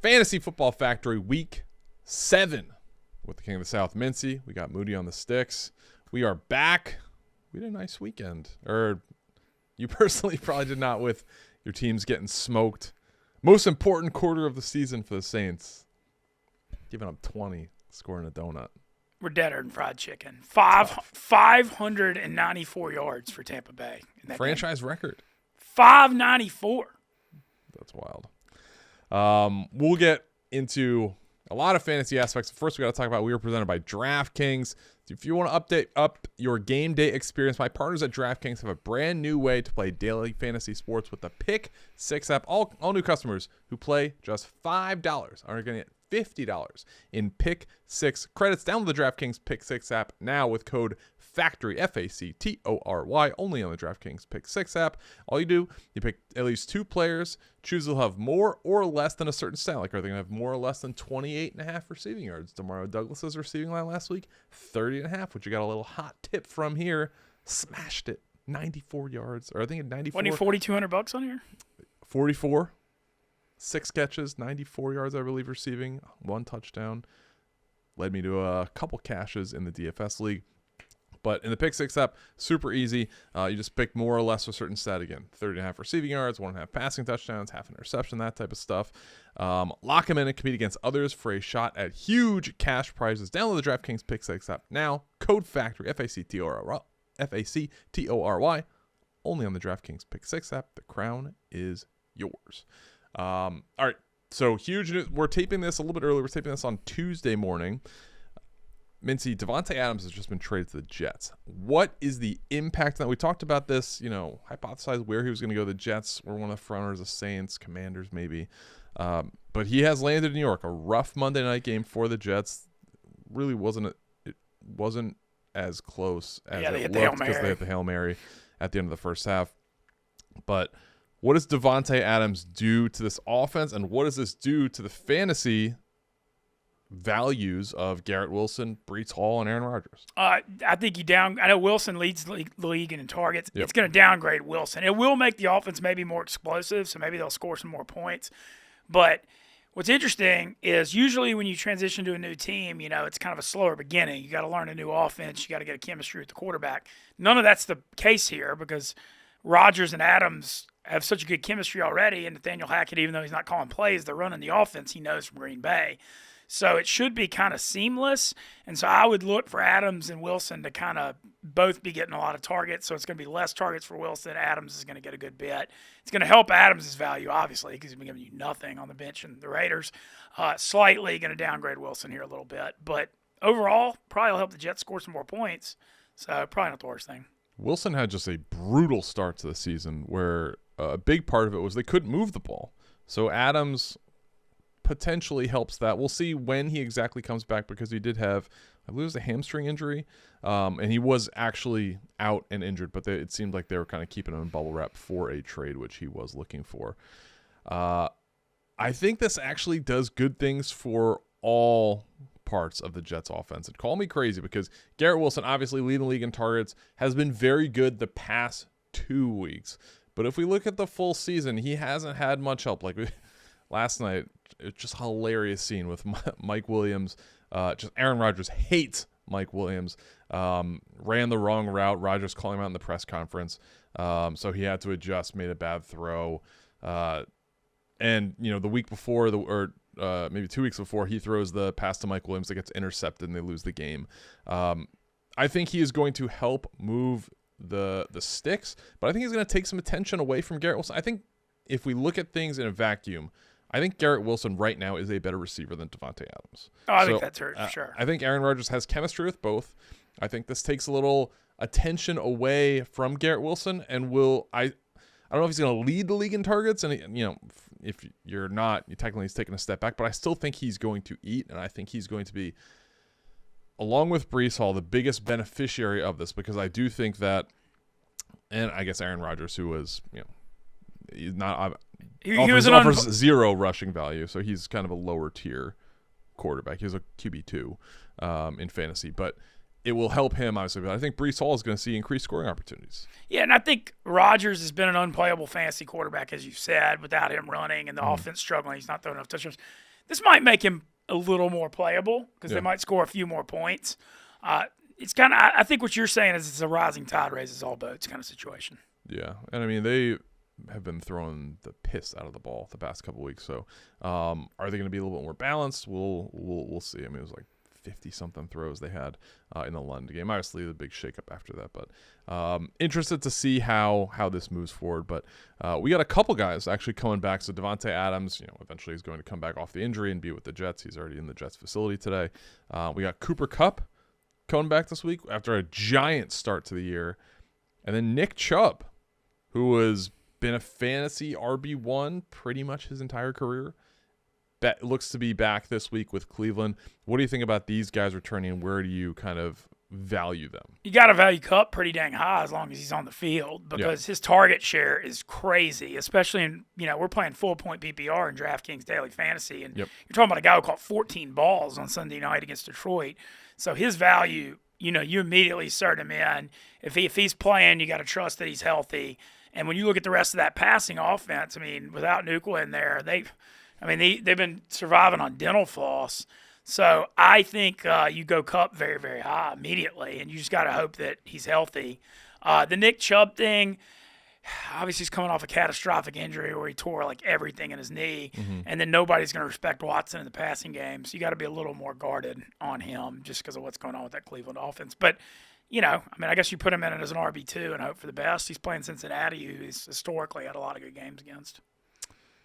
Fantasy Football Factory Week 7 with the King of the South, MINTZY. We got Moody on the sticks. We are back. We had a nice weekend. Or you personally probably did not, with your teams getting smoked. Most important quarter of the season for the Saints. Giving up 20, scoring a donut. We're deader than fried chicken. 594 yards for Tampa Bay. Franchise record. 594. That's wild. We'll get into a lot of fantasy aspects. First, we got to talk about, we were presented by DraftKings. If you want to update up your game day experience, my partners at DraftKings have a brand new way to play daily fantasy sports with the Pick 6 app. All new customers who play just $5 are going to get $50 in Pick 6 credits. Download the DraftKings Pick 6 app now with code FACTORY, FACTORY, only on the DraftKings Pick 6 app. All you do, you pick at least 2 players, choose they'll have more or less than a certain stat. Like, are they going to have more or less than 28.5 receiving yards? Demario Douglas's receiving line last week, 30.5, which you got a little hot tip from here. Smashed it, 94 yards. Or I think at 94. What, $4,200 on here? 44. 6 catches, 94 yards, I believe, receiving, 1 touchdown. Led me to a couple cashes in the DFS league. But in the Pick 6 app, super easy. You just pick more or less a certain stat again. 30.5 receiving yards, 1.5 passing touchdowns, half interception, that type of stuff. Lock them in and compete against others for a shot at huge cash prizes. Download the DraftKings Pick 6 app now. Code FACTORY, FACTORY, only on the DraftKings Pick 6 app. The crown is yours. All right, so huge news. We're taping this a little bit earlier. We're taping this on Tuesday morning. MINTZY, DAVANTE Adams has just been traded to the Jets. What is the impact that we talked about this, hypothesized where he was going to go. The Jets were one of the front runners, the Saints, Commanders maybe. But he has landed in New York. A rough Monday night game for the Jets. Really wasn't as close as it looked because they had the Hail Mary at the end of the first half. But what does DAVANTE Adams do to this offense, and what does this do to the fantasy values of Garrett Wilson, Breece Hall, and Aaron Rodgers? I think I know Wilson leads the league in targets. Yep. It's going to downgrade Wilson. It will make the offense maybe more explosive, so maybe they'll score some more points. But what's interesting is usually when you transition to a new team, it's kind of a slower beginning. You got to learn a new offense. You got to get a chemistry with the quarterback. None of that's the case here because Rodgers and Adams have such a good chemistry already, and Nathaniel Hackett, even though he's not calling plays, they're running the offense he knows from Green Bay. So it should be kind of seamless, and so I would look for Adams and Wilson to kind of both be getting a lot of targets, so it's going to be less targets for Wilson. Adams is going to get a good bit. It's going to help Adams' value, obviously, because he's been giving you nothing on the bench in the Raiders. Slightly going to downgrade Wilson here a little bit, but overall, probably will help the Jets score some more points, so probably not the worst thing. Wilson had just a brutal start to the season where a big part of it was they couldn't move the ball. So Adams potentially helps that. We'll see when he exactly comes back because he did have, I believe it was a hamstring injury, and he was actually out and injured, but it seemed like they were kind of keeping him in bubble wrap for a trade, which he was looking for. I think this actually does good things for all parts of the Jets offense. And call me crazy because Garrett Wilson, obviously leading the league in targets, has been very good the past 2 weeks. But if we look at the full season, he hasn't had much help. Like last night, it's just a hilarious scene with Mike Williams. Just Aaron Rodgers hates Mike Williams. Ran the wrong route. Rodgers calling him out in the press conference. So he had to adjust, made a bad throw. And, the week before, maybe 2 weeks before, he throws the pass to Mike Williams that gets intercepted and they lose the game. I think he is going to help move the sticks, but I think he's going to take some attention away from Garrett Wilson. I think if we look at things in a vacuum, I think Garrett Wilson right now is a better receiver than DAVANTE Adams. Oh, I think that's for sure. I think Aaron Rodgers has chemistry with both. I think this takes a little attention away from Garrett Wilson, and I don't know if he's going to lead the league in targets, and if you're not, technically he's taking a step back, but I still think he's going to eat, and I think he's going to be, along with Breece Hall, the biggest beneficiary of this, because I do think that, and I guess Aaron Rodgers, who was, he's not, offers zero rushing value, so he's kind of a lower tier quarterback. He's a QB2 in fantasy, but it will help him, obviously. But I think Breece Hall is going to see increased scoring opportunities. Yeah, and I think Rodgers has been an unplayable fantasy quarterback, as you said, without him running and the offense struggling. He's not throwing enough touchdowns. This might make him a little more playable because they might score a few more points. It's kind of, I think what you're saying is it's a rising tide raises all boats kind of situation. Yeah, and I mean, they have been throwing the piss out of the ball the past couple weeks. So are they going to be a little bit more balanced? We'll see. I mean, it was like 50-something throws they had in the London game. Obviously, the big shakeup after that. But interested to see how this moves forward. But we got a couple guys actually coming back. So Davante Adams, eventually he's going to come back off the injury and be with the Jets. He's already in the Jets facility today. We got Cooper Kupp coming back this week after a giant start to the year. And then Nick Chubb, who has been a fantasy RB1 pretty much his entire career, looks to be back this week with Cleveland. What do you think about these guys returning, and where do you kind of value them? You got to value Kupp pretty dang high as long as he's on the field because his target share is crazy, especially in, we're playing full-point PPR in DraftKings Daily Fantasy, and you're talking about a guy who caught 14 balls on Sunday night against Detroit. So his value, you immediately start him in. If he's playing, you got to trust that he's healthy. And when you look at the rest of that passing offense, I mean, without Nuqua in there, they've been surviving on dental floss. So I think you go Kupp very, very high immediately, and you just got to hope that he's healthy. The Nick Chubb thing, obviously he's coming off a catastrophic injury where he tore like everything in his knee, and then nobody's going to respect Watson in the passing game. So you got to be a little more guarded on him just because of what's going on with that Cleveland offense. But I guess you put him in it as an RB2 and hope for the best. He's playing Cincinnati, who he's historically had a lot of good games against.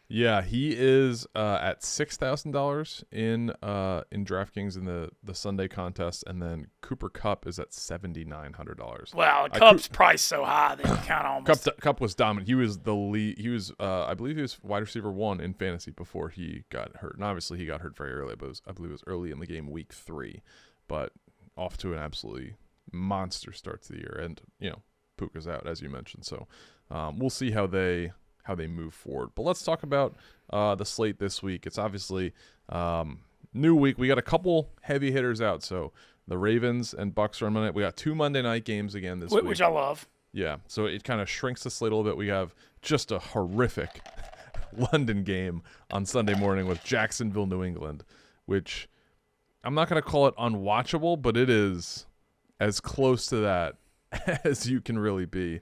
Yeah, he is at $6,000 in DraftKings in the Sunday contest, and then Cooper Kupp is at $7,900. Wow, Kupp's priced so high that you kind of almost. Kupp was dominant. He was the lead. He was, I believe, he was wide receiver 1 in fantasy before he got hurt. And obviously, he got hurt very early, but I believe it was early in the game, week 3. But off to an absolutely monster start to the year, and Puka's out, as you mentioned. So we'll see how they move forward. But let's talk about the slate this week. It's obviously new week. We got a couple heavy hitters out. So the Ravens and Bucks are on Monday. We got 2 Monday night games again this week. Which I love. Yeah, so it kind of shrinks the slate a little bit. We have just a horrific London game on Sunday morning with Jacksonville, New England, which I'm not going to call it unwatchable, but it is as close to that as you can really be.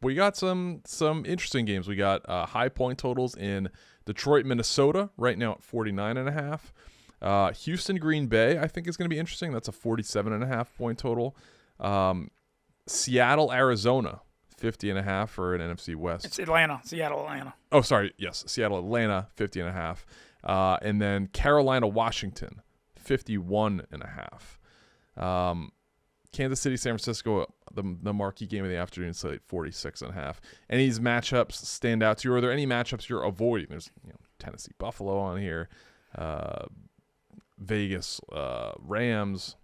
We got some interesting games. We got high point totals in Detroit, Minnesota, right now at 49.5. Houston, Green Bay, I think is going to be interesting. That's a 47.5 point total. Seattle, Arizona, 50.5 for an NFC West. It's Atlanta, Seattle, Atlanta. Oh, sorry. Yes, Seattle, Atlanta, 50.5. And then Carolina, Washington, 51.5. Kansas City, San Francisco, the marquee game of the afternoon slate, 46.5. Any of these matchups stand out to you? Are there any matchups you're avoiding? There's Tennessee, Buffalo on here, Vegas, Rams.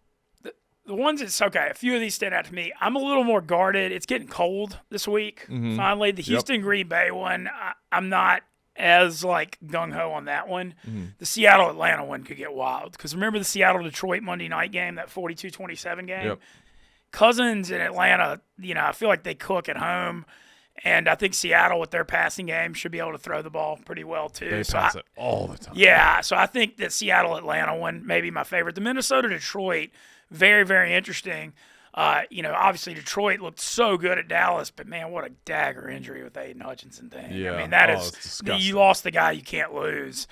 The ones that's okay, a few of these stand out to me. I'm a little more guarded. It's getting cold this week. Finally, the Houston Green Bay one, I'm not as gung-ho on that one. The Seattle Atlanta one could get wild because remember the Seattle Detroit Monday night game, that 42-27 game. Cousins in Atlanta, I feel like they cook at home, and I think Seattle with their passing game should be able to throw the ball pretty well too. They pass it all the time. Yeah, so I think the Seattle Atlanta one may be my favorite. The Minnesota Detroit, very, very interesting. Obviously Detroit looked so good at Dallas, but man, what a dagger injury with the Aiden Hutchinson thing. Yeah. I mean, that is you lost the guy you can't lose.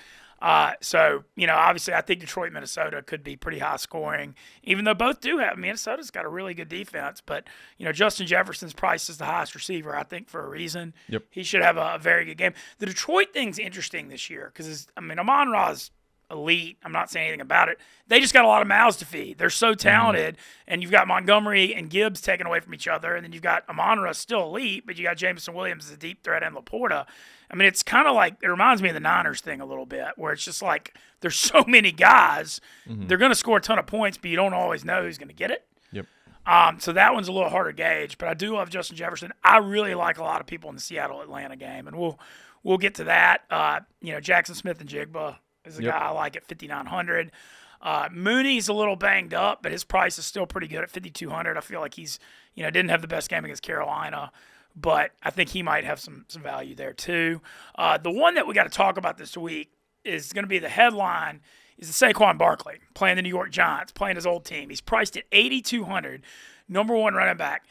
Obviously I think Detroit, Minnesota could be pretty high scoring, even though both do have. Minnesota's got a really good defense, but Justin Jefferson's priced as the highest receiver, I think, for a reason. Yep. He should have a very good game. The Detroit thing's interesting this year because Amon-Ra's elite. I'm not saying anything about it. They just got a lot of mouths to feed. They're so talented, and you've got Montgomery and Gibbs taken away from each other, and then you've got Amon-Ra still elite, but you got Jameson Williams as a deep threat and Laporta. I mean, it's kind of like it reminds me of the Niners thing a little bit, where it's just like there's so many guys. They're going to score a ton of points, but you don't always know who's going to get it. Yep. So that one's a little harder to gauge, but I do love Justin Jefferson. I really like a lot of people in the Seattle-Atlanta game, and we'll get to that. Jackson Smith and Jigba is a guy I like at 5,900. Mooney's a little banged up, but his price is still pretty good at 5,200. I feel like he's, didn't have the best game against Carolina, but I think he might have some value there too. The one that we got to talk about this week is going to be the headline is the Saquon Barkley playing the New York Giants, playing his old team. He's priced at 8,200, number one running back.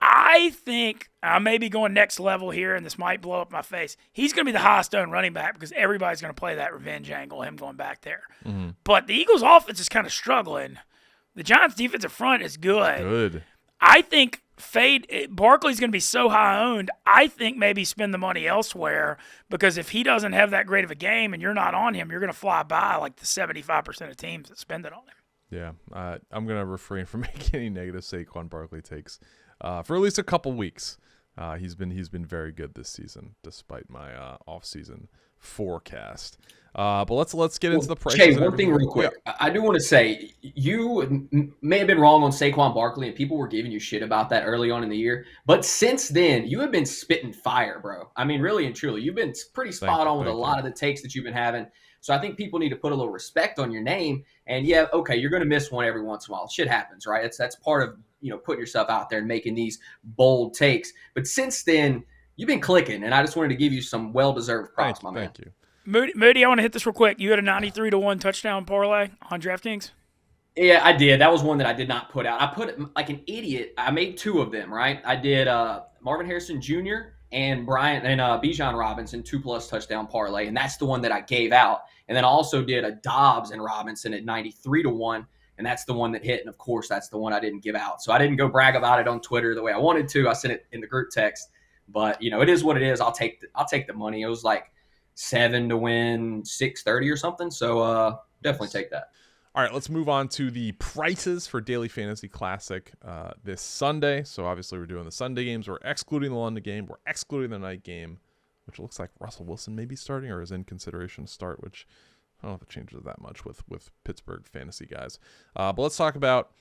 I think I may be going next level here, and this might blow up my face. He's going to be the highest owned running back because everybody's going to play that revenge angle, him going back there. Mm-hmm. But the Eagles' offense is kind of struggling. The Giants' defensive front is good. I think Barkley's going to be so high owned, I think maybe spend the money elsewhere because if he doesn't have that great of a game and you're not on him, you're going to fly by like the 75% of teams that spend it on him. Yeah, I'm going to refrain from making any negative Saquon Barkley takes. For at least a couple weeks. He's been very good this season, despite my off-season forecast. But let's get into the prices. Jay, one thing real quick. Yeah. I do want to say you may have been wrong on Saquon Barkley, and people were giving you shit about that early on in the year. But since then, you have been spitting fire, bro. I mean, really and truly, you've been pretty spot on with a lot of the takes that you've been having. So I think people need to put a little respect on your name. And yeah, okay, you're going to miss one every once in a while. Shit happens, right? That's part of putting yourself out there and making these bold takes. But since then, you've been clicking, and I just wanted to give you some well-deserved props, my man. Thank you. Moody, I want to hit this real quick. You had a 93-1 touchdown parlay on DraftKings? Yeah, I did. That was one that I did not put out. I put it like an idiot. I made two of them, right? I did Marvin Harrison Jr. and Bijan Robinson 2+ touchdown parlay, and that's the one that I gave out. And then I also did a Dobbs and Robinson at 93-1. And that's the one that hit. And, of course, that's the one I didn't give out. So I didn't go brag about it on Twitter the way I wanted to. I sent it in the group text. But, it is what it is. I'll take the money. It was like 7 to win 630 or something. So definitely take that. All right, let's move on to the prices for Daily Fantasy Classic this Sunday. So, obviously, we're doing the Sunday games. We're excluding the London game. We're excluding the night game, which looks like Russell Wilson may be starting or is in consideration to start, which – I don't know if it changes that much with Pittsburgh fantasy guys. But let's talk about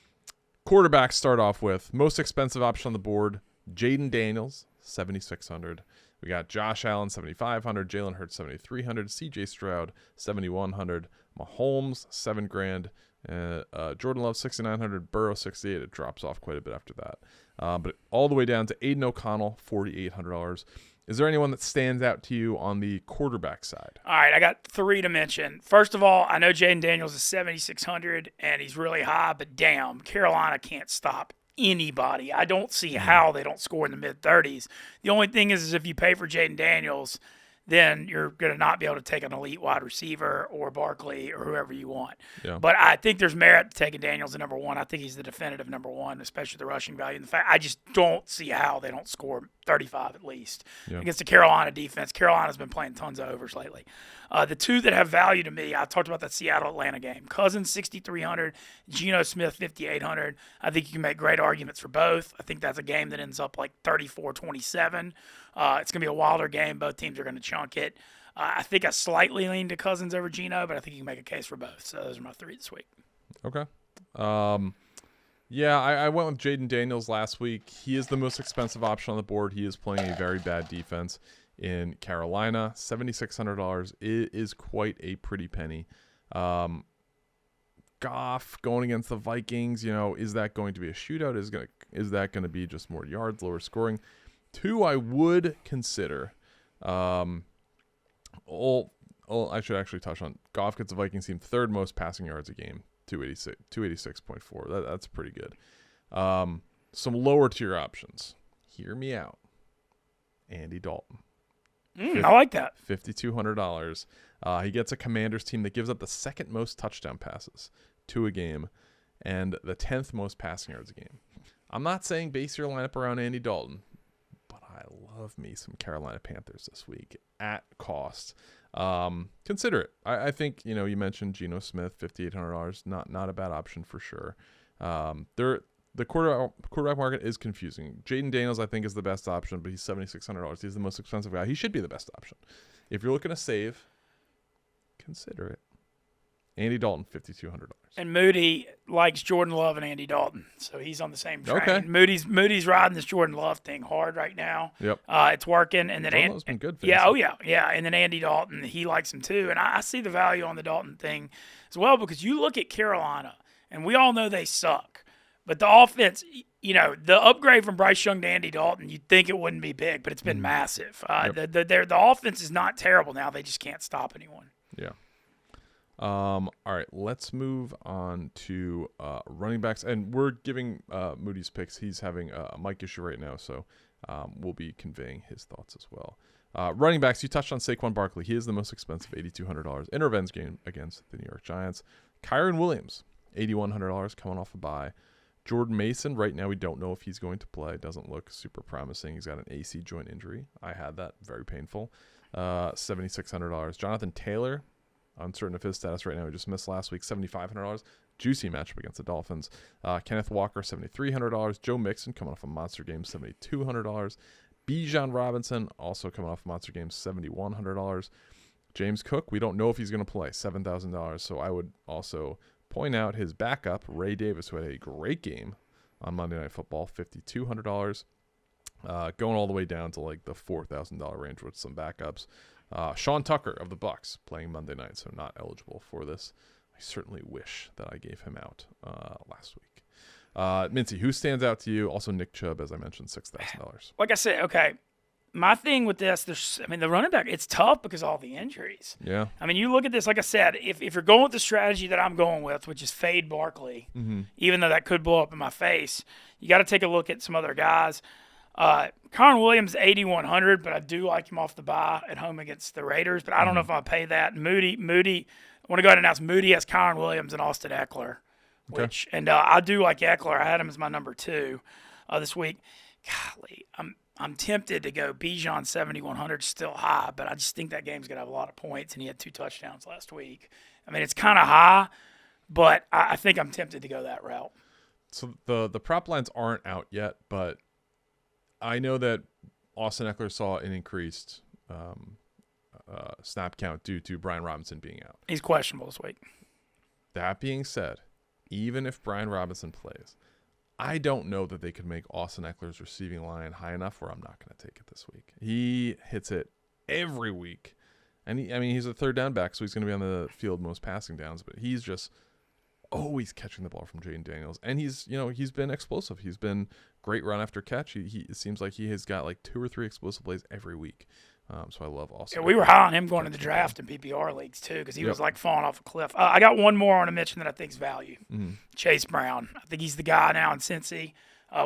quarterbacks. Start off with most expensive option on the board, Jaden Daniels, 7,600. We got Josh Allen, 7,500. Jalen Hurts, 7,300. C.J. Stroud, 7,100. Mahomes, $7,000. Jordan Love, 6,900. Burrow, 6,800. It drops off quite a bit after that. But all the way down to Aiden O'Connell, $4,800. Is there anyone that stands out to you on the quarterback side? All right, I got 3 to mention. First of all, I know Jaden Daniels is 7,600, and he's really high, but damn, Carolina can't stop anybody. I don't see how they don't score in the mid-30s. The only thing is if you pay for Jaden Daniels, then you're going to not be able to take an elite wide receiver or Barkley or whoever you want. Yeah. But I think there's merit to taking Daniels at number 1. I think he's the definitive number 1, especially the rushing value. And the fact I just don't see how they don't score 35 at least against the Carolina defense. Carolina's been playing tons of overs lately. The 2 that have value to me, I talked about that Seattle-Atlanta game. Cousins, 6,300. Geno Smith, 5,800. I think you can make great arguments for both. I think that's a game that ends up like 34-27. It's going to be a wilder game. Both teams are going to chunk it. I think I slightly lean to Cousins over Geno, but I think you can make a case for both. So those are my 3 this week. Okay. Yeah, I went with Jaden Daniels last week. He is the most expensive option on the board. He is playing a very bad defense in Carolina. $7,600 is quite a pretty penny. Goff going against the Vikings, is that going to be a shootout? Is that going to be just more yards, lower scoring? 2 I would consider. I should actually touch on Goff gets the Vikings team 3rd most passing yards a game, 286.4. That's pretty good. Some lower tier options. Hear me out. Andy Dalton. I like that. $5,200. He gets a Commanders team that gives up the 2nd most touchdown passes, 2 a game, and the 10th most passing yards a game. I'm not saying base your lineup around Andy Dalton, but I love me some Carolina Panthers this week at cost. Consider it. I think, you mentioned Geno Smith, $5,800. Not a bad option for sure. The quarterback market is confusing. Jaden Daniels, I think, is the best option, but he's $7,600. He's the most expensive guy. He should be the best option. If you're looking to save, consider it. Andy Dalton, $5,200. And Moody likes Jordan Love and Andy Dalton, so he's on the same train. Okay. Moody's riding this Jordan Love thing hard right now. Yep. It's working. And then Jordan Love's been good. Yeah, oh yeah. And then Andy Dalton, he likes him too. And I see the value on the Dalton thing as well, because you look at Carolina, and we all know they suck. But the offense, the upgrade from Bryce Young to Andy Dalton, you'd think it wouldn't be big, but it's been massive. The offense is not terrible now. They just can't stop anyone. Yeah. All right, let's move on to running backs, and we're giving Moody's picks. He's having a mic issue right now, so we'll be conveying his thoughts as well. Running backs, you touched on Saquon Barkley. He is the most expensive, $8,200 in a revenge game against the New York Giants. Kyron Williams, $8,100 coming off a bye. Jordan Mason, right now we don't know if he's going to play. Doesn't look super promising. He's got an AC joint injury. I had that, very painful. $7,600. Jonathan Taylor, uncertain of his status right now. He just missed last week, $7,500. Juicy matchup against the Dolphins. Kenneth Walker, $7,300. Joe Mixon coming off a monster game, $7,200. Bijan Robinson also coming off a monster game, $7,100. James Cook, we don't know if he's going to play, $7,000. So I would also point out his backup, Ray Davis, who had a great game on Monday Night Football, $5,200. Going all the way down to like the $4,000 range with some backups. Sean Tucker of the Bucks playing Monday night, so not eligible for this. I certainly wish that I gave him out last week. Mincy, who stands out to you? Also Nick Chubb, as I mentioned, $6,000. Like I said, okay, my thing with this, the running back, it's tough because of all the injuries. Yeah. I mean, you look at this, like I said, if you're going with the strategy that I'm going with, which is fade Barkley, even though that could blow up in my face, you got to take a look at some other guys. Kyron Williams, $8,100, but I do like him off the bye at home against the Raiders, but I don't know if I'll pay that. Moody, I want to go ahead and announce Moody has Kyron Williams and Austin Eckler, and I do like Eckler. I had him as my number 2 this week. Golly, I'm tempted to go Bijan 7,100, still high, but I just think that game's going to have a lot of points, and he had 2 touchdowns last week. I mean, it's kind of high, but I think I'm tempted to go that route. So the prop lines aren't out yet, but I know that Austin Eckler saw an increased snap count due to Brian Robinson being out. He's questionable this week. That being said, even if Brian Robinson plays, I don't know that they could make Austin Eckler's receiving line high enough where I'm not going to take it this week. He hits it every week. And he's a third down back, so he's going to be on the field most passing downs, but he's just always catching the ball from Jaden Daniels. And he's been explosive. He's been great run after catch. It seems like he has got like 2 or 3 explosive plays every week. So I love Austin. Yeah, we were high on him going to the draft in PPR leagues too, because he was like falling off a cliff. I got one more I want to mention that I think is value. Chase Brown. I think he's the guy now in Cincy.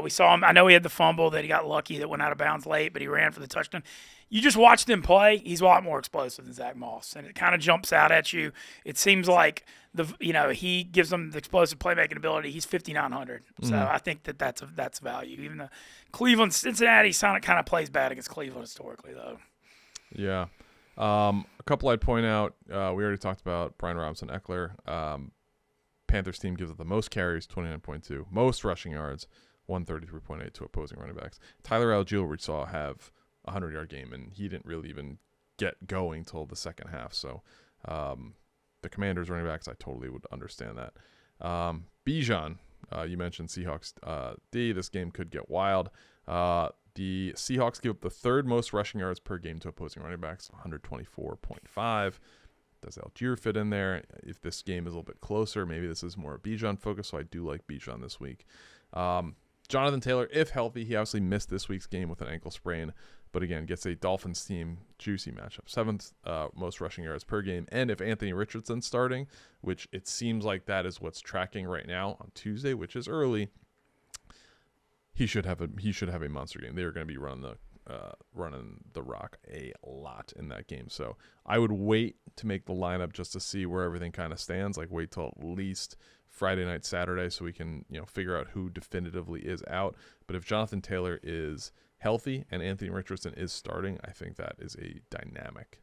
We saw him. I know he had the fumble that he got lucky that went out of bounds late, but he ran for the touchdown. You just watched him play. He's a lot more explosive than Zach Moss, and it kind of jumps out at you. It seems like he gives them the explosive playmaking ability. He's $5,900, so I think that's value. Even the Cincinnati kind of plays bad against Cleveland historically, though. Yeah. A couple I'd point out, we already talked about Brian Robinson, Eckler. Panthers team gives it the most carries, 29.2. Most rushing yards, 133.8 to opposing running backs. Tyler Algier, we saw have a 100-yard game, and he didn't really even get going till the second half. So the Commanders running backs, I totally would understand that. Bijan, you mentioned Seahawks D. This game could get wild. The Seahawks give up the 3rd most rushing yards per game to opposing running backs, 124.5. Does Algier fit in there? If this game is a little bit closer, maybe this is more Bijan focused, so I do like Bijan this week. Jonathan Taylor, if healthy, he obviously missed this week's game with an ankle sprain, but again, gets a Dolphins team juicy matchup. 7th most rushing yards per game. And if Anthony Richardson's starting, which it seems like that is what's tracking right now on Tuesday, which is early, he should have a monster game. They are going to be running the rock a lot in that game. So I would wait to make the lineup just to see where everything kind of stands. Like wait till at least Friday night, Saturday, so we can figure out who definitively is out. But if Jonathan Taylor is healthy and Anthony Richardson is starting, I think that is a dynamic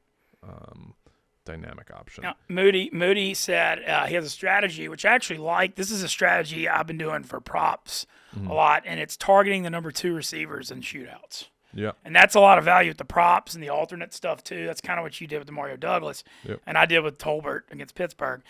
option. Now, Moody said he has a strategy, which I actually like. This is a strategy I've been doing for props a lot, and it's targeting the number 2 receivers in shootouts. Yeah. And that's a lot of value with the props and the alternate stuff, too. That's kind of what you did with Mario Douglas, and I did with Tolbert against Pittsburgh.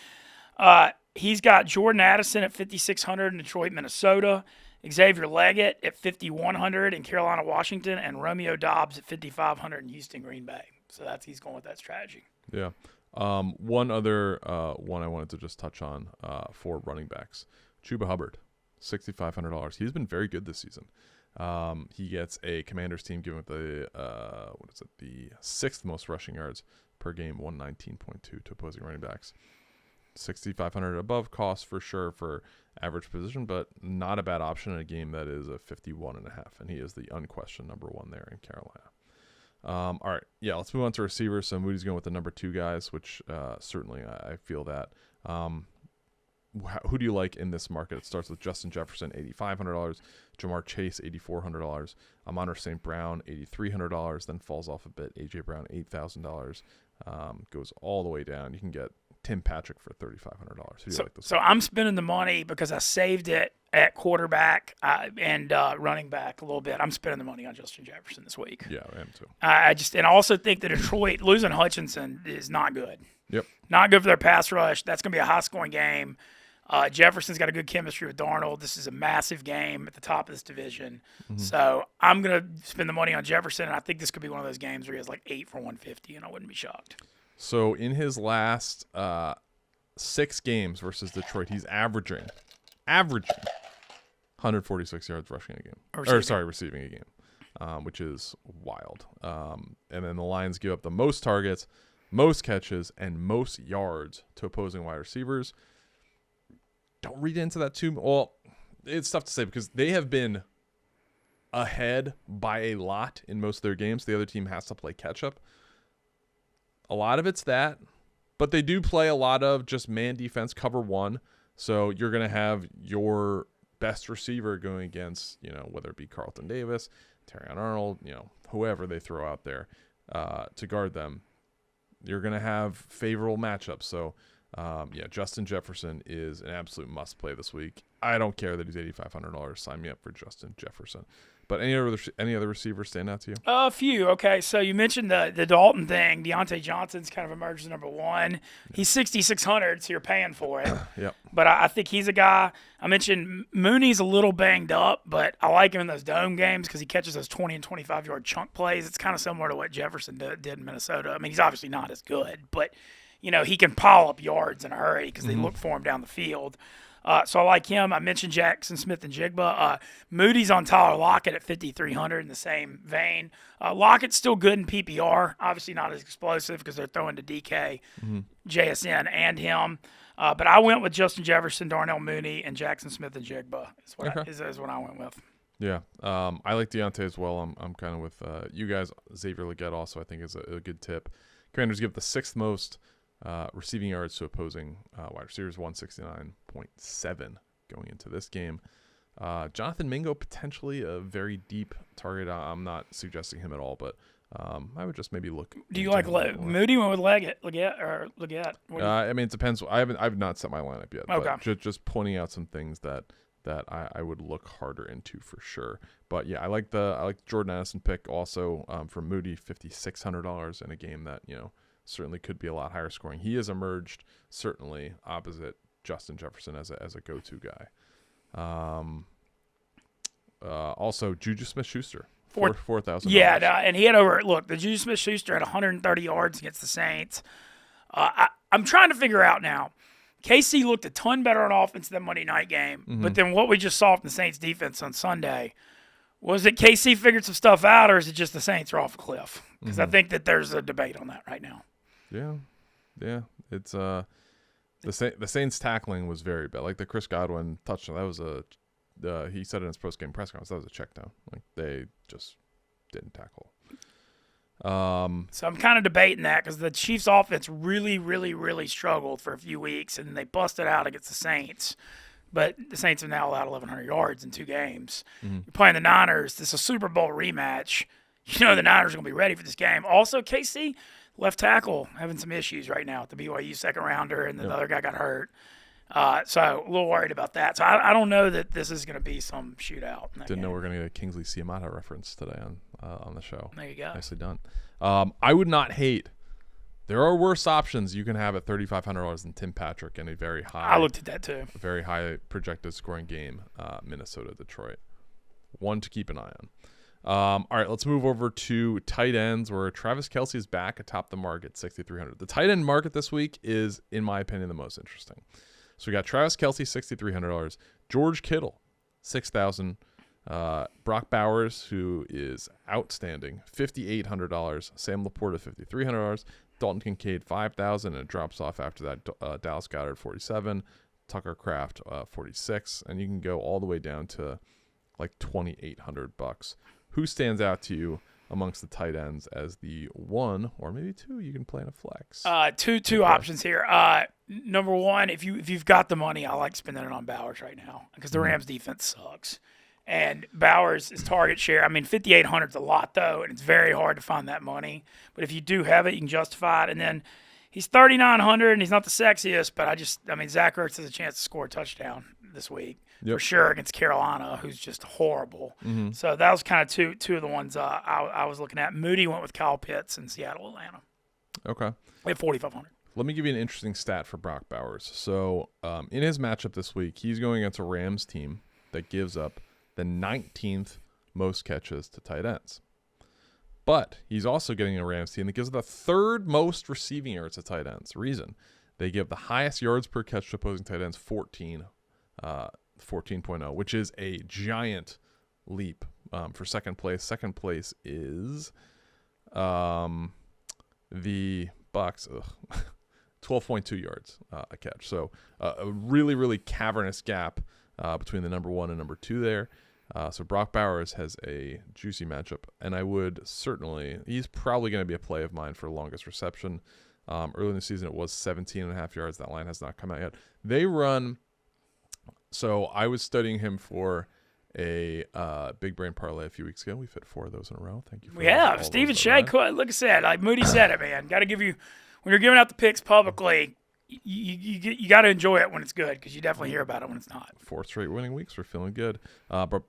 He's got Jordan Addison at 5,600 in Detroit, Minnesota. Xavier Leggett at 5,100 in Carolina, Washington, and Romeo Dobbs at 5,500 in Houston, Green Bay. So he's going with that strategy. Yeah. One other one I wanted to just touch on for running backs. Chubb Hubbard, $6,500. He's been very good this season. He gets a Commanders team given the the 6th most rushing yards per game, 119.2 to opposing running backs. 6,500 above cost for sure for average position, but not a bad option in a game that is a 51.5, and he is the unquestioned number 1 there in Carolina. All right, yeah, let's move on to receivers. So Moody's going with the number 2 guys, which certainly I feel that. Who do you like in this market? It starts with Justin Jefferson, $8,500, Jamar Chase, $8,400, Amon St. Brown, $8,300, then falls off a bit. A.J. Brown, $8,000, goes all the way down. You can get Tim Patrick for $3,500. So I'm spending the money because I saved it at quarterback and running back a little bit. I'm spending the money on Justin Jefferson this week. Yeah, I am too. I also think that Detroit losing Hutchinson is not good. Yep. Not good for their pass rush. That's going to be a high-scoring game. Jefferson's got a good chemistry with Darnold. This is a massive game at the top of this division. Mm-hmm. So I'm going to spend the money on Jefferson, and I think this could be one of those games where he has like 8 for 150, and I wouldn't be shocked. So in his last 6 games versus Detroit, he's averaging 146 yards rushing a game. Receiving a game, which is wild. And then the Lions give up the most targets, most catches, and most yards to opposing wide receivers. Don't read into that too. Well, it's tough to say because they have been ahead by a lot in most of their games. The other team has to play catch up. A lot of it's that, but they do play a lot of just man defense, cover 1. So you're going to have your best receiver going against, whether it be Carlton Davis, Terrion Arnold, whoever they throw out there to guard them. You're going to have favorable matchups. So, Justin Jefferson is an absolute must play this week. I don't care that he's $8,500. Sign me up for Justin Jefferson. But any other receivers stand out to you? A few. Okay, so you mentioned the Dalton thing. Deontay Johnson's kind of emerged as number 1. He's $6,600, so you're paying for it. Yep. But I think he's a guy. I mentioned Mooney's a little banged up, but I like him in those dome games because he catches those 20 and 25-yard chunk plays. It's kind of similar to what Jefferson did in Minnesota. I mean, he's obviously not as good, but he can pile up yards in a hurry because they look for him down the field. So I like him. I mentioned Jackson Smith and Jigba. Moody's on Tyler Lockett at 5,300 in the same vein. Lockett's still good in PPR. Obviously not as explosive because they're throwing to DK, JSN, and him. But I went with Justin Jefferson, Darnell Mooney, and Jackson Smith and Jigba is what I went with. Yeah. I like Deontay as well. I'm kind of with you guys. Xavier Leggett also I think is a good tip. Commanders give the 6th most receiving yards to opposing wide receivers, 169.7 going into this game. Jonathan Mingo, potentially a very deep target. I'm not suggesting him at all, but I would just maybe look. Do you like Moody went with Leggett? Leggett? I mean, it depends. I've not set my lineup yet. Okay. But just pointing out some things that I would look harder into for sure. But yeah, I like the Jordan Addison pick also from Moody, $5,600 in a game that certainly could be a lot higher scoring. He has emerged certainly opposite Justin Jefferson as a go-to guy. Also, Juju Smith-Schuster, 4,000. Yeah, and he had the Juju Smith-Schuster had 130 yards against the Saints. I'm trying to figure out now. KC looked a ton better on offense than Monday night game, but then what we just saw from the Saints defense on Sunday, was it KC figured some stuff out, or is it just the Saints are off a cliff? Because I think that there's a debate on that right now. Yeah. It's the Saints tackling was very bad. Like the Chris Godwin touchdown, that was he said in his post-game press conference, that was a check down. Like they just didn't tackle. So I'm kind of debating that because the Chiefs' offense really, really, really struggled for a few weeks, and then they busted out against the Saints. But the Saints have now allowed 1,100 yards in 2 games. You're playing the Niners. This is a Super Bowl rematch. The Niners are going to be ready for this game. Also, KC, left tackle, having some issues right now at the BYU second rounder, and then the other guy got hurt. So a little worried about that. So I don't know that this is going to be some shootout. Didn't know we're going to get a Kingsley Ciamata reference today on the show. There you go. Nicely done. I would not hate There are worse options you can have at $3,500 than Tim Patrick and a very high. I looked at that too. Very high projected scoring game, Minnesota, Detroit. One to keep an eye on. All right, let's move over to tight ends, where Travis Kelce is back atop the market, 6,300. The tight end market this week is, in my opinion, the most interesting. So we got Travis Kelce, $6,300. George Kittle, $6,000. Brock Bowers, who is outstanding, $5,800. Sam Laporta, $5,300. Dalton Kincaid, $5,000, and it drops off after that. Dallas Goedert, $47,000. Tucker Kraft, $46,000, and you can go all the way down to like $2,800. Who stands out to you amongst the tight ends as the one or maybe two you can play in a flex? Two options here. Number one, if you've got the money, I like spending it on Bowers right now because the Rams defense sucks. And Bowers' target share, I mean, 5,800 is a lot, though, and it's very hard to find that money. But if you do have it, you can justify it. And then he's 3,900, and he's not the sexiest, but Zach Ertz has a chance to score a touchdown this week for sure against Carolina, who's just horrible. Mm-hmm. So that was kind of two of the ones I was looking at. Moody went with Kyle Pitts in Seattle, Atlanta. Okay. At 4,500. Let me give you an interesting stat for Brock Bowers. So in his matchup this week, he's going against a Rams team that gives up the 19th most catches to tight ends. But he's also getting a Rams team that gives the third most receiving yards to tight ends. Reason, they give the highest yards per catch to opposing tight ends, 14.0, which is a giant leap for second place. Second place is the Bucks, 12.2 yards a catch. So a really, really cavernous gap between the number one and number two there. So Brock Bowers has a juicy matchup, and I would certainly, he's probably going to be a play of mine for longest reception. Early in the season, it was 17.5 yards. That line has not come out yet. They run, so I was studying him for a big brain parlay a few weeks ago. We've hit 4 of those in a row. Thank you for that. Stephen Shea, like I said, like Moody said it, man. Got to give you, when you're giving out the picks publicly, you got to enjoy it when it's good because you definitely hear about it when it's not. 4 straight winning weeks. We're feeling good. But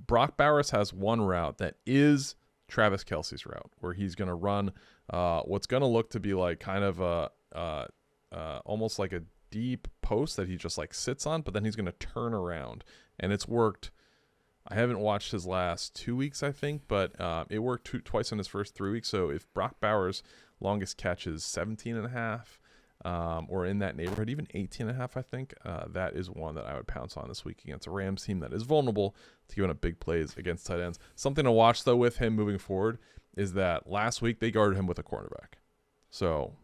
Brock Bowers has one route that is Travis Kelce's route where he's going to run what's going to look to be like kind of almost like a deep post that he just like sits on, but then he's going to turn around. And it's worked. I haven't watched his last 2 weeks, I think, but it worked twice in his first 3 weeks. So if Brock Bowers' longest catch is 17.5, or in that neighborhood, even 18.5, I think, that is one that I would pounce on this week against a Rams team that is vulnerable to giving up big plays against tight ends. Something to watch, though, with him moving forward is that last week they guarded him with a cornerback. So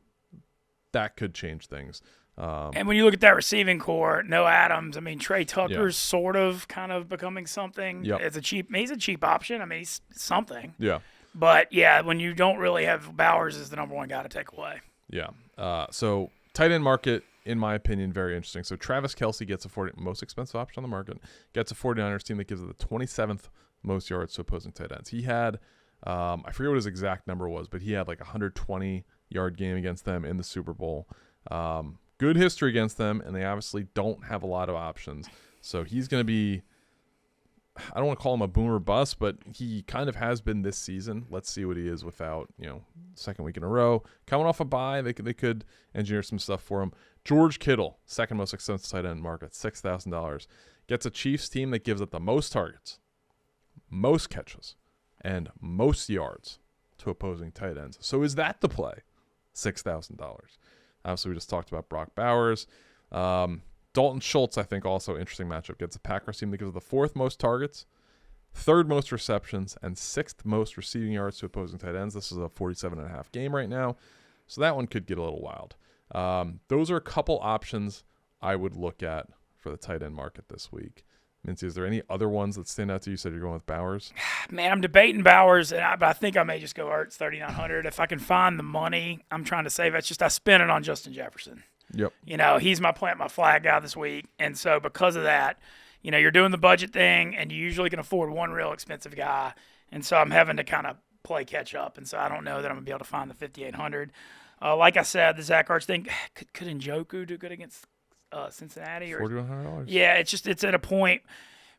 that could change things. And when you look at that receiving core, no Adams. I mean, Trey Tucker's sort of kind of becoming something. Yep. He's a cheap option. I mean, he's something. Yeah. But, yeah, when you don't really have Bowers as the number one guy to take away. Yeah. So tight end market, in my opinion, very interesting. So Travis Kelce gets a most expensive option on the market, gets a 49ers team that gives it the 27th most yards to opposing tight ends. He had, I forget what his exact number was, but he had like a 120-yard game against them in the Super Bowl. Good history against them, and they obviously don't have a lot of options. So he's going to be, I don't want to call him a boomer bust, but he kind of has been this season. Let's see what he is without, second week in a row. Coming off a bye, they could engineer some stuff for him. George Kittle, second most expensive tight end market, $6,000. Gets a Chiefs team that gives up the most targets, most catches, and most yards to opposing tight ends. So is that the play? $6,000. Obviously, we just talked about Brock Bowers. Dalton Schultz, I think, also interesting matchup. Gets a Packers team that gives the 4th most targets, 3rd most receptions, and 6th most receiving yards to opposing tight ends. This is a 47.5 game right now, so that one could get a little wild. Those are a couple options I would look at for the tight end market this week. Mincy, is there any other ones that stand out to you? You said you're going with Bowers. Man, I'm debating Bowers, but I think I may just go Ertz 3,900. If I can find the money, I'm trying to save it. It's just I spent it on Justin Jefferson. Yep. He's my plant my flag guy this week. And so because of that, you're doing the budget thing, and you usually can afford one real expensive guy. And so I'm having to kind of play catch up. And so I don't know that I'm going to be able to find the 5,800. Like I said, the Zach Ertz thing, could Njoku do good against Cincinnati? $4,100? Yeah, it's at a point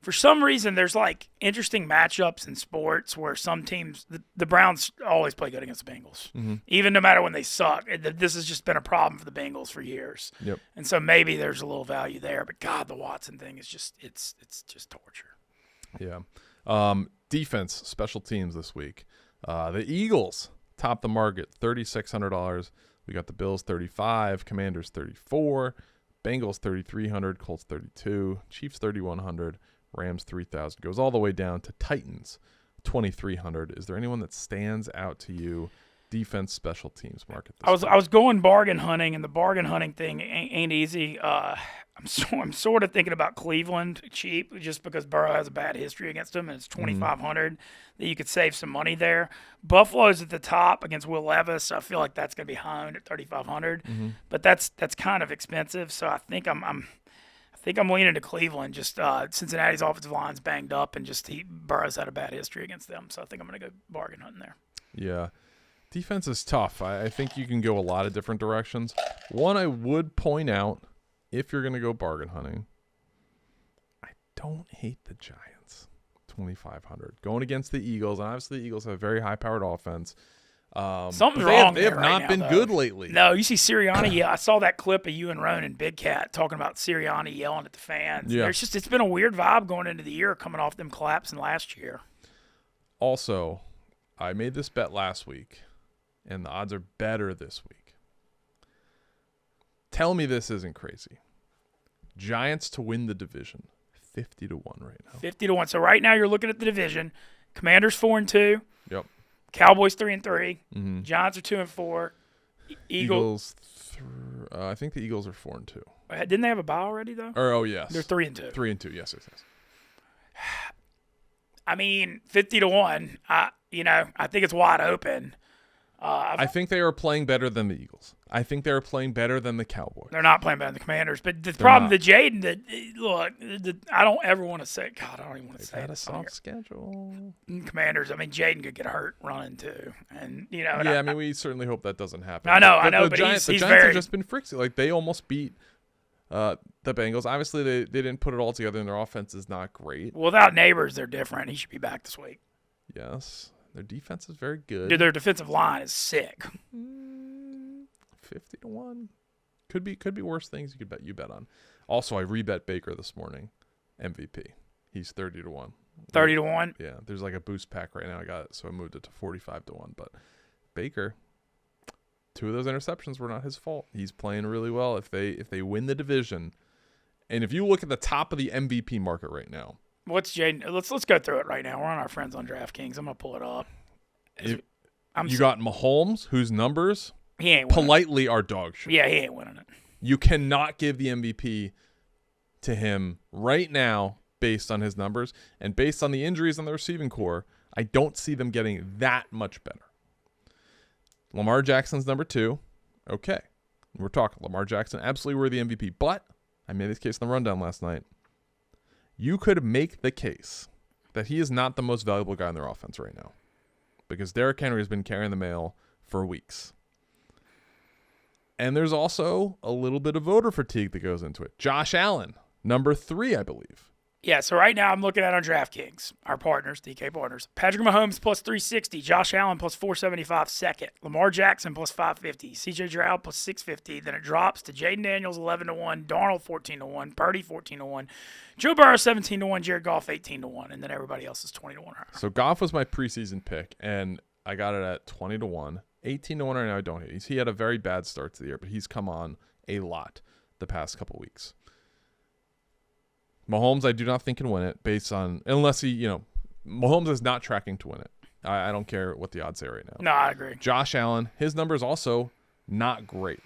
for some reason, there's like interesting matchups in sports where some teams, the Browns always play good against the Bengals, even no matter when they suck. This has just been a problem for the Bengals for years. Yep. And so maybe there's a little value there. But God, the Watson thing is just it's just torture. Yeah. Defense, special teams this week. The Eagles top the market, $3,600. We got the Bills $35, Commanders $34, Bengals $3,300, Colts $32, Chiefs $3,100, Rams $3,000. Goes all the way down to Titans $2,300. Is there anyone that stands out to you? Defense, special teams market. I was going bargain hunting, and the bargain hunting thing ain't easy. I'm sort of thinking about Cleveland cheap, just because Burrow has a bad history against them, and it's $2,500 that you could save some money there. Buffalo's at the top against Will Levis. So I feel like that's going to be high at $3,500, but that's kind of expensive. So I think I'm leaning to Cleveland. Just Cincinnati's offensive line's banged up, and Burrow's had a bad history against them. So I think I'm going to go bargain hunting there. Yeah. Defense is tough. I think you can go a lot of different directions. One I would point out, if you're going to go bargain hunting, I don't hate the Giants. $2,500 going against the Eagles, and obviously the Eagles have a very high-powered offense. Something's wrong. They have not been good lately. No, you see Sirianni. Yeah, I saw that clip of you and Ronan Big Cat talking about Sirianni yelling at the fans. Yeah. It's been a weird vibe going into the year, coming off them collapsing last year. Also, I made this bet last week, and the odds are better this week. Tell me this isn't crazy. Giants to win the division, 50-1 right now. 50-1. So right now you're looking at the division. Commanders 4-2. Yep. Cowboys 3-3. Giants are 2-4. Eagles. I think the Eagles are 4-2. Didn't they have a bye already though? Oh yes. They're 3-2. 3-2. Yes. I mean, 50-1. I think it's wide open. I think they are playing better than the Eagles. I think they are playing better than the Cowboys. They're not playing better than the Commanders. But the problem, I don't ever want to say, God, I don't even want to say They've had it. a soft schedule. Commanders, I mean, Jaden could get hurt running too. And, we certainly hope that doesn't happen. I know, the but Giants, he's the Giants have just been freaky. Like, they almost beat the Bengals. Obviously, they didn't put it all together, and their offense is not great. Without Neighbors, they're different. He should be back this week. Yes. Their defense is very good. Dude, their defensive line is sick. 50-1. Could be worse things you bet on. Also, I rebet Baker this morning. MVP. He's 30-1. 30-1? Yeah. There's like a boost pack right now. I got it, so I moved it to 45-1. But Baker, 2 of those interceptions were not his fault. He's playing really well. If they win the division, and if you look at the top of the MVP market right now. What's Jaden? Let's go through it right now. We're on our friends on DraftKings. I'm gonna pull it up. You got Mahomes, whose numbers he ain't politely are dog shit. Yeah, he ain't winning it. You cannot give the MVP to him right now based on his numbers and based on the injuries on the receiving core. I don't see them getting that much better. Lamar Jackson's number 2. Okay, we're talking Lamar Jackson, absolutely worthy MVP. But I made this case in the rundown last night. You could make the case that he is not the most valuable guy in their offense right now because Derrick Henry has been carrying the mail for weeks. And there's also a little bit of voter fatigue that goes into it. Josh Allen, number 3, I believe. Yeah, so right now I'm looking at on DraftKings, our partners, DK partners. Patrick Mahomes plus 360, Josh Allen plus 475 second, Lamar Jackson plus 550, CJ Stroud plus 650. Then it drops to Jaden Daniels 11-1, Darnold 14-1, Purdy 14-1, Joe Burrow 17-1, Jared Goff 18-1, and then everybody else is 20-1. So Goff was my preseason pick, and I got it at 20-1. 18-1 right now, I don't hate. He had a very bad start to the year, but he's come on a lot the past couple weeks. Mahomes, I do not think can win it based on, unless Mahomes is not tracking to win it. I don't care what the odds say right now. No, I agree. Josh Allen, his numbers also not great.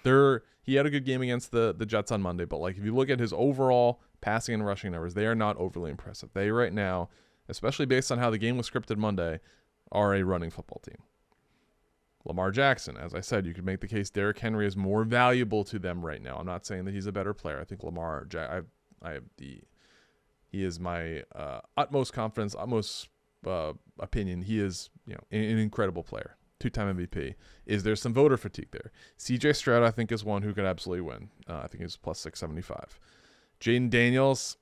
He had a good game against the Jets on Monday, but like if you look at his overall passing and rushing numbers, they are not overly impressive. They right now, especially based on how the game was scripted Monday, are a running football team. Lamar Jackson, as I said, you could make the case Derrick Henry is more valuable to them right now. I'm not saying that he's a better player. I think Lamar, he is my utmost confidence, utmost opinion. He is an incredible player, 2-time MVP. Is there some voter fatigue there? CJ Stroud, I think, is one who could absolutely win. I think he's plus 675. Jaden Daniels,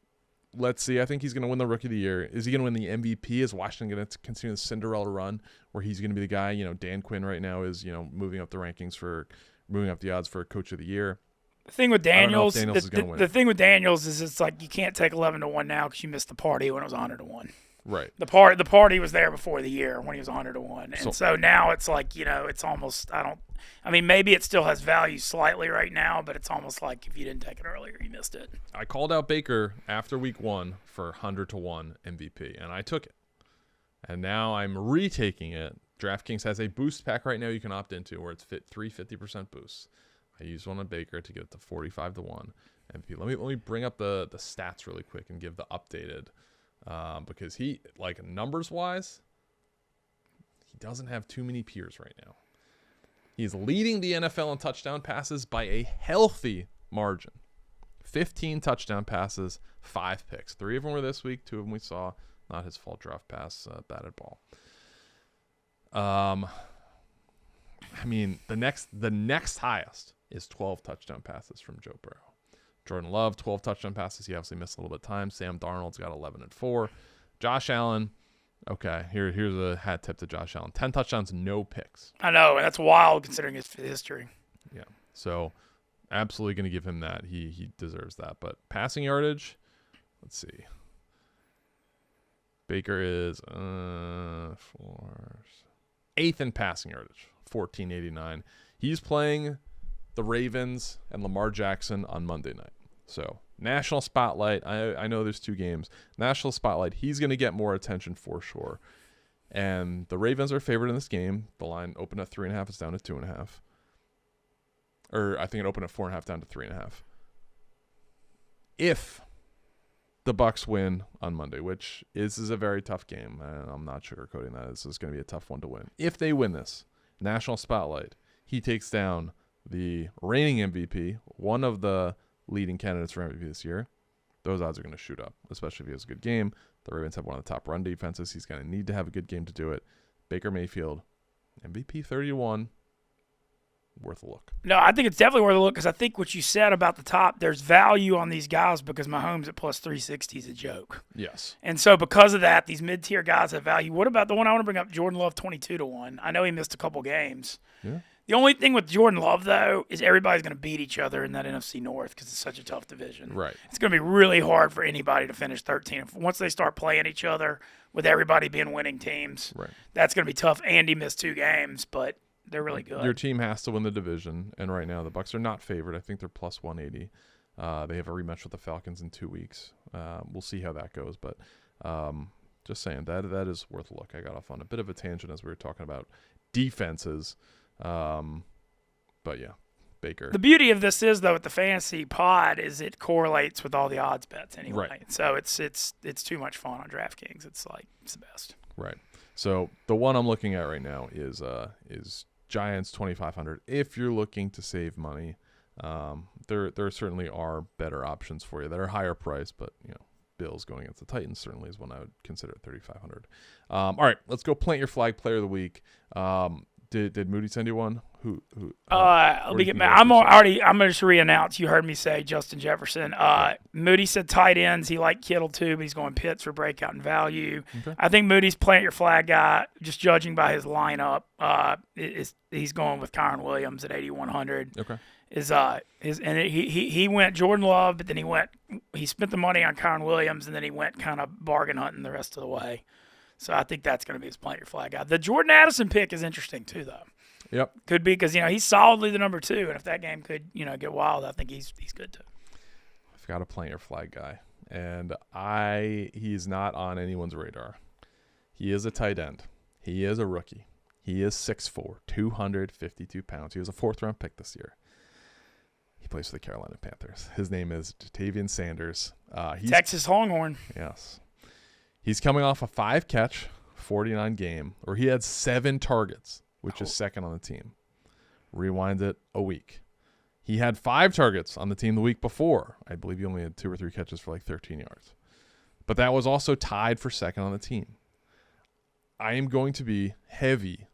let's see. I think he's going to win the Rookie of the Year. Is he going to win the MVP? Is Washington going to continue the Cinderella run where he's going to be the guy? Dan Quinn right now is, moving up the rankings moving up the odds for Coach of the Year. The thing with Daniels, the thing with Daniels is it's like you can't take 11-1 now because you missed the party when it was 100-1. Right. The party was there before the year when he was 100-1, and so now it's like it's almost maybe it still has value slightly right now, but it's almost like if you didn't take it earlier, you missed it. I called out Baker after week 1 for 100-1 MVP, and I took it, and now I'm retaking it. DraftKings has a boost pack right now you can opt into where it's 50% boosts. I used one on Baker to get it to 45-1 MVP. Let me bring up the stats really quick and give the updated. Because he, numbers wise, he doesn't have too many peers right now. He's leading the NFL in touchdown passes by a healthy margin. 15 touchdown passes, 5 picks. 3 of them were this week. 2 of them we saw. Not his fault. Draft pass, batted ball. The next highest is 12 touchdown passes from Joe Burrow. Jordan Love, 12 touchdown passes. He obviously missed a little bit of time. Sam Darnold's got 11 and 4. Josh Allen, okay, here's a hat tip to Josh Allen. 10 touchdowns, no picks. I know, and that's wild considering his history. Yeah, so absolutely going to give him that. He deserves that. But passing yardage, let's see. Baker is 8th in passing yardage, 1489. He's playing the Ravens and Lamar Jackson on Monday night. So national spotlight. I know there's 2 games. National spotlight. He's going to get more attention for sure. And the Ravens are favored in this game. The line opened at 3.5. It's down to 2.5. Or I think it opened at 4.5 down to 3.5. If the Bucs win on Monday, which is a very tough game, and I'm not sugarcoating that. This is going to be a tough one to win. If they win this national spotlight, he takes down the reigning MVP, one of the leading candidates for MVP this year. Those odds are going to shoot up, especially if he has a good game. The Ravens have one of the top run defenses. He's going to need to have a good game to do it. Baker Mayfield, MVP 31, worth a look. No, I think it's definitely worth a look because I think what you said about the top, there's value on these guys because Mahomes at plus 360 is a joke. Yes. And so because of that, these mid-tier guys have value. What about the one I want to bring up, Jordan Love 22-1? I know he missed a couple games. Yeah. The only thing with Jordan Love, though, is everybody's going to beat each other in that NFC North because it's such a tough division. Right. It's going to be really hard for anybody to finish 13. Once they start playing each other with everybody being winning teams, right, that's going to be tough. Andy missed 2 games, but they're really good. Your team has to win the division, and right now the Bucs are not favored. I think they're plus 180. They have a rematch with the Falcons in 2 weeks. We'll see how that goes, but just saying that is worth a look. I got off on a bit of a tangent as we were talking about defenses. But yeah, Baker. The beauty of this is, though, with the fantasy pod, is it correlates with all the odds bets anyway. Right. So it's too much fun on DraftKings. It's the best. Right. So the one I'm looking at right now is Giants 2,500. If you're looking to save money, there certainly are better options for you that are higher priced, but Bills going against the Titans certainly is one I would consider at 3,500. All right, let's go plant your flag player of the week. Did Moody send you one? Who? Let me get mad. I'm going to just re-announce. You heard me say Justin Jefferson. Moody said tight ends. He liked Kittle too, but he's going Pitts for breakout and value. Okay. I think Moody's plant your flag guy. Just judging by his lineup, he's going with Kyron Williams at 8,100. Okay. He went Jordan Love, but then he spent the money on Kyron Williams, and then he went kind of bargain hunting the rest of the way. So I think that's going to be his plant your flag guy. The Jordan Addison pick is interesting too, though. Yep. Could be because he's solidly the number 2, and if that game could get wild, I think he's good too. I've got a plant your flag guy, and he's not on anyone's radar. He is a tight end. He is a rookie. He is 6'4", 252 pounds. He was a 4th-round pick this year. He plays for the Carolina Panthers. His name is Jatavian Sanders. He's Texas Longhorn. Yes. He's coming off a 5-catch, 49 game, where he had 7 targets, which is second on the team. Rewind it a week. He had 5 targets on the team the week before. I believe he only had 2 or 3 catches for like 13 yards. But that was also tied for second on the team. I am going to be heavy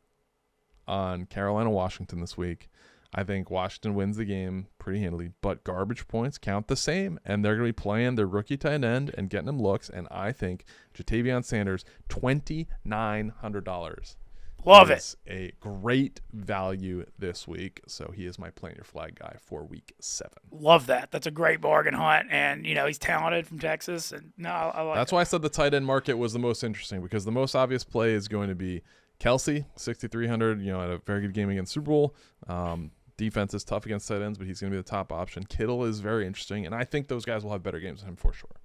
on Carolina, Washington this week. I think Washington wins the game pretty handily, but garbage points count the same, and they're going to be playing their rookie tight end and getting him looks, and I think Ja'Tavion Sanders, $2,900. Love it. Is a great value this week, so he is my plant your flag guy for week 7. Love that. That's a great bargain hunt, and he's talented from Texas, and I like. That's why I said the tight end market was the most interesting, because the most obvious play is going to be Kelsey, 6,300. Had a very good game against Super Bowl. Defense is tough against tight ends, but he's going to be the top option. Kittle is very interesting, and I think those guys will have better games than him for sure.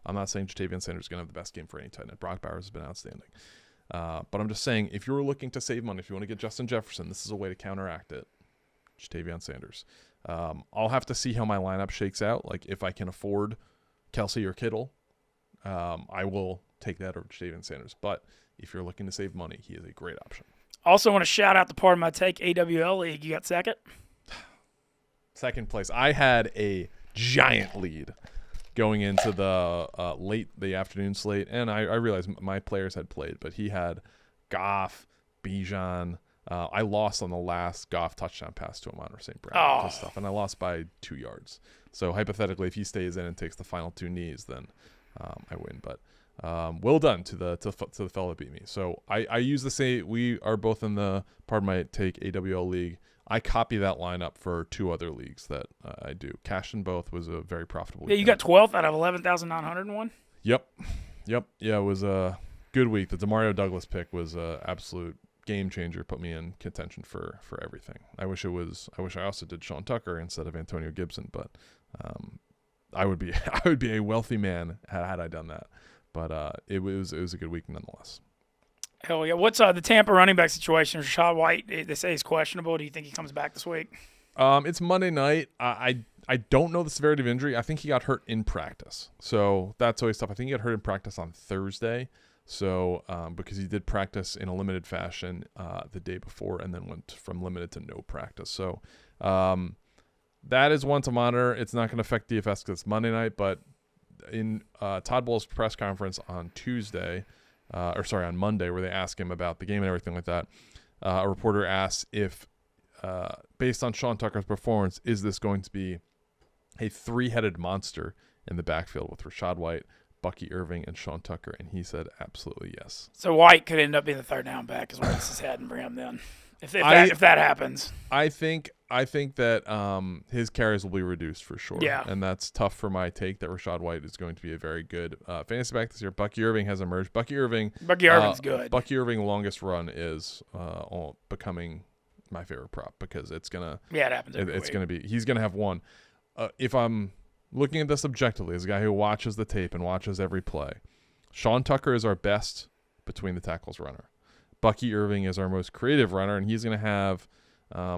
I'm not saying Ja'Tavion Sanders is going to have the best game for any tight end. Brock Bowers has been outstanding. But I'm just saying, if you're looking to save money, if you want to get Justin Jefferson, this is a way to counteract it. Ja'Tavion Sanders. I'll have to see how my lineup shakes out. Like, if I can afford Kelsey or Kittle, I will take that over Ja'Tavion Sanders. But if you're looking to save money, he is a great option. Also want to shout out the part of my take, AWL League. You got second? Second place. I had a giant lead going into the the afternoon slate, and I realized my players had played, but he had Goff, Bijan. I lost on the last Goff touchdown pass to Amon-Ra St. Brown and stuff, and I lost by 2 yards. So hypothetically, if he stays in and takes the final 2 knees, then I win. But well done to the fellow that beat me. So I use the same. We are both in the part of my take AWL league. I copy that lineup for 2 other leagues that I do. Cash in both was a very profitable Yeah, you got 12th out of 11,901? Yep. Yeah, it was a good week. The Demario Douglas pick was an absolute game changer. Put me in contention for everything. I wish I also did Sean Tucker instead of Antonio Gibson, but I would be a wealthy man had I done that. But it was a good week nonetheless. Hell yeah. What's the Tampa running back situation? Rashad White, they say he's questionable. Do you think he comes back this week? It's Monday night. I don't know the severity of injury. I think he got hurt in practice. So that's always tough. I think he got hurt in practice on Thursday. So because he did practice in a limited fashion the day before and then went from limited to no practice. So that is one to monitor. It's not going to affect DFS because it's Monday night. But in Todd Bowles' press conference on on Monday, where they ask him about the game and everything like that, a reporter asks if, based on Sean Tucker's performance, is this going to be a 3-headed monster in the backfield with Rashad White, Bucky Irving, and Sean Tucker? And he said absolutely yes. So White could end up being the third down back as well as his head and bring him then. If that happens. I think that his carries will be reduced for sure. Yeah. And that's tough for my take that Rashad White is going to be a very good fantasy back this year. Bucky Irving has emerged. Bucky Irving's good. Bucky Irving longest run is becoming my favorite prop because it's gonna. Yeah, it happens. It's gonna be. He's gonna have one. If I'm looking at this objectively as a guy who watches the tape and watches every play, Sean Tucker is our best between the tackles runner. Bucky Irving is our most creative runner, and he's going to have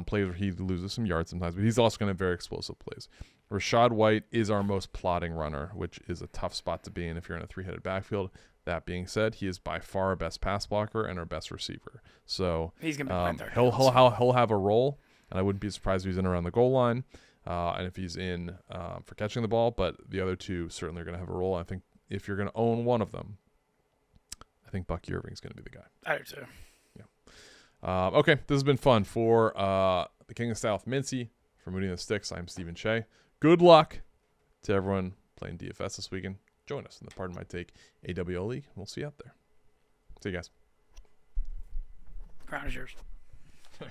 plays where he loses some yards sometimes, but he's also going to have very explosive plays. Rashad White is our most plotting runner, which is a tough spot to be in if you're in a 3-headed backfield. That being said, he is by far our best pass blocker and our best receiver. So he's going to be he'll have a role, and I wouldn't be surprised if he's in around the goal line, and if he's in for catching the ball. But the other two certainly are going to have a role. I think if you're going to own one of them, I think Bucky Irving is going to be the guy. I do too. Yeah. Okay, this has been fun. For the King of South, MINTZY, for Moody and the Sticks, I'm Stephen CHEAH. Good luck to everyone playing DFS this weekend. Join us in the Pardon My Take AWL League. We'll see you out there. See you guys. Crown is yours. Yeah.